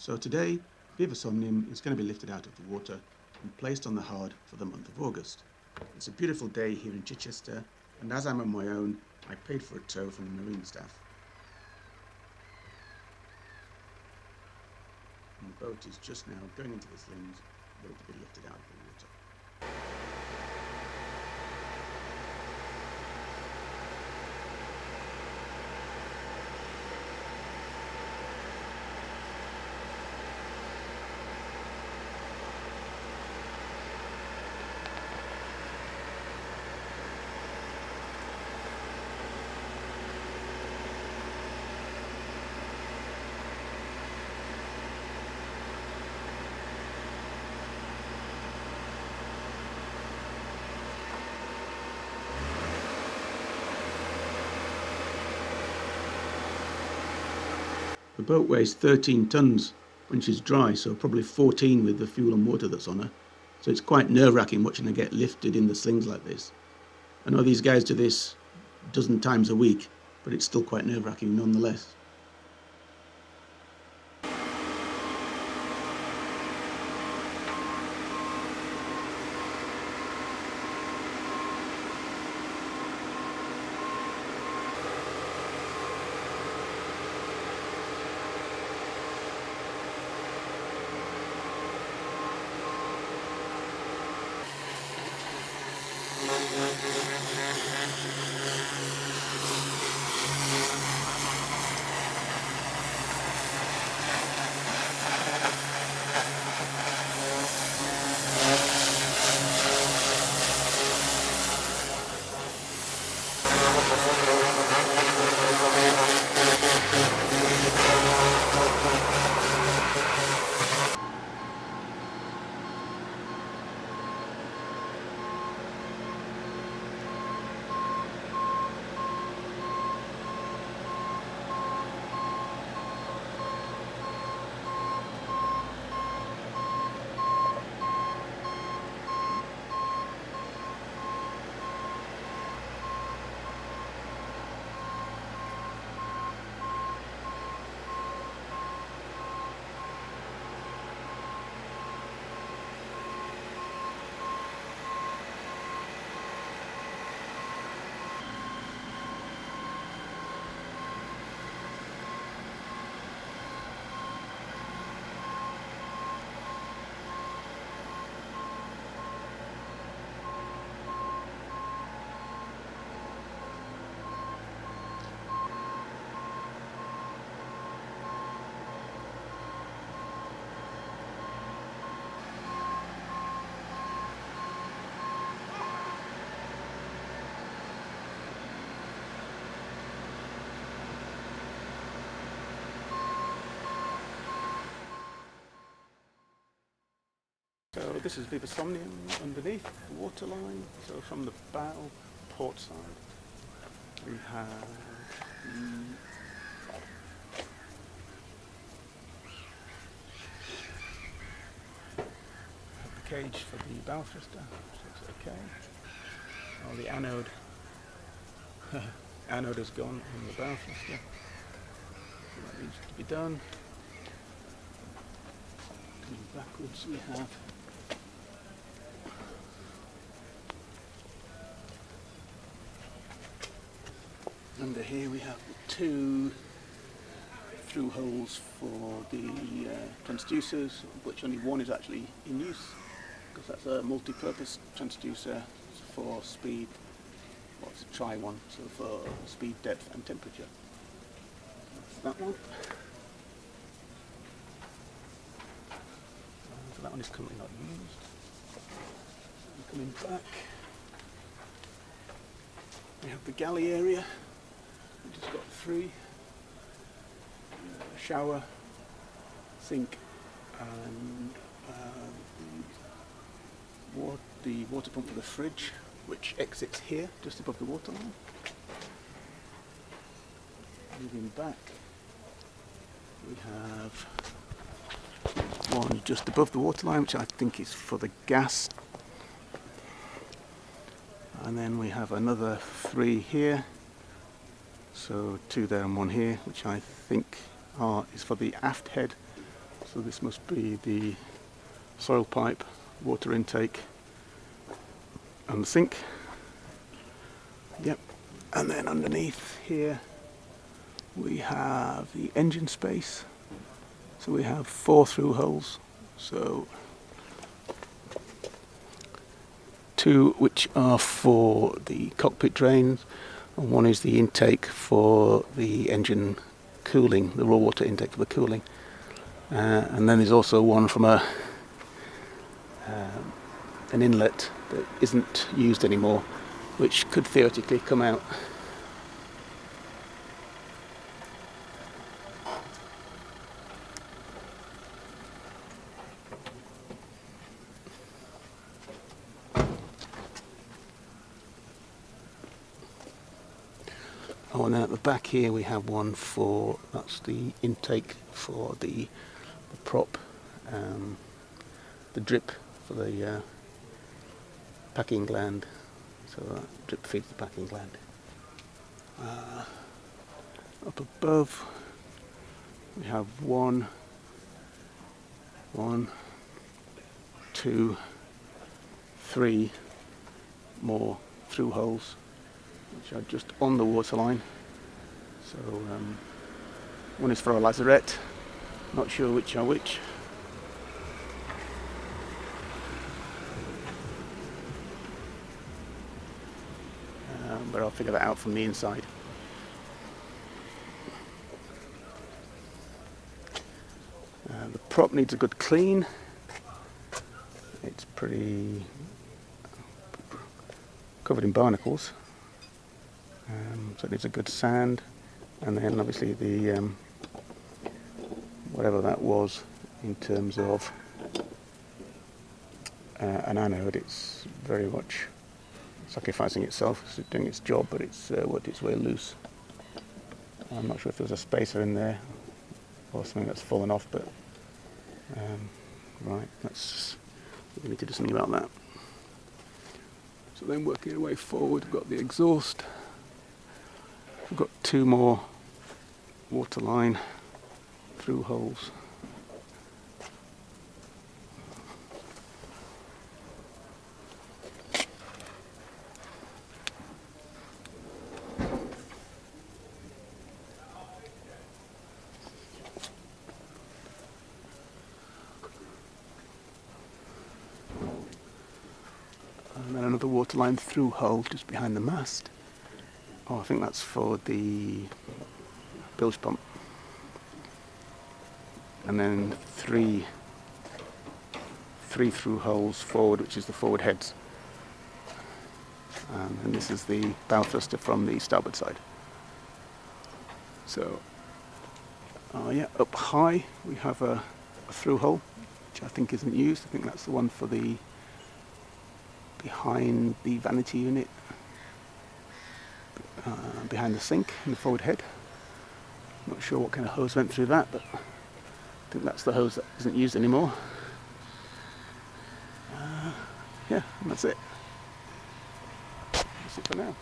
So today, Viva Somnium is going to be lifted out of the water and placed on the hard for the month of August. It's a beautiful day here in Chichester, and as I'm on my own, I paid for a tow from the marine staff. And the boat is just now going into the slings, ready to be lifted out of the water. The boat weighs 13 tons when she's dry, so probably 14 with the fuel and water that's on her. So it's quite nerve-wracking watching her get lifted in the slings like this. I know these guys do this a dozen times a week, but it's still quite nerve-wracking nonetheless. So this is Viva Somnium underneath the waterline. So from the bow, port side, we have the cage for the bow thruster, so it's okay. Oh, the anode has gone on the bow thruster. So that needs to be done. Coming backwards, we have under here we have the two through holes for the transducers, which only one is actually in use, because that's a multi-purpose transducer for speed. Well, it's a tri-one, so for speed, depth and temperature. That's that one. So that one is currently not used. Coming back, we have the galley area. We just got three: shower, sink, and the water pump for the fridge, which exits here, just above the waterline. Moving back, we have one just above the waterline, which I think is for the gas. And then we have another three here. So two there and one here, which I think is for the aft head. So this must be the soil pipe, water intake and the sink. Yep. And then underneath here we have the engine space. So we have 4 through holes. So 2 which are for the cockpit drains, and 1 is the intake for the engine cooling, the raw water intake for the cooling. And then there's also 1 from an inlet that isn't used anymore, which could theoretically come out. Oh, and then at the back here we have 1 for, that's the intake for the prop, the drip for the packing gland. So that drip feeds the packing gland. Up above we have 1, 2, 3 more through holes, which are just on the waterline. So 1 is for a lazarette, not sure which are which. But I'll figure that out from the inside. The prop needs a good clean. It's pretty covered in barnacles. So it needs a good sand, and then obviously the whatever that was in terms of an anode, it's very much sacrificing itself. It's doing its job, but it's worked its way loose. I'm not sure if there's a spacer in there or something that's fallen off, but right, we need to do something about that. So then working our way forward, we've got the exhaust. We've got 2 more waterline through holes. And then another waterline through hole just behind the mast. Oh, I think that's for the bilge pump. And then 3 through holes forward, which is the forward heads. And this is the bow thruster from the starboard side. So, yeah, up high we have a through hole, which I think isn't used. I think that's the one for the behind the vanity unit, behind the sink in the forward head. Not sure what kind of hose went through that, but I think that's the hose that isn't used anymore. Yeah, and that's it. That's it for now.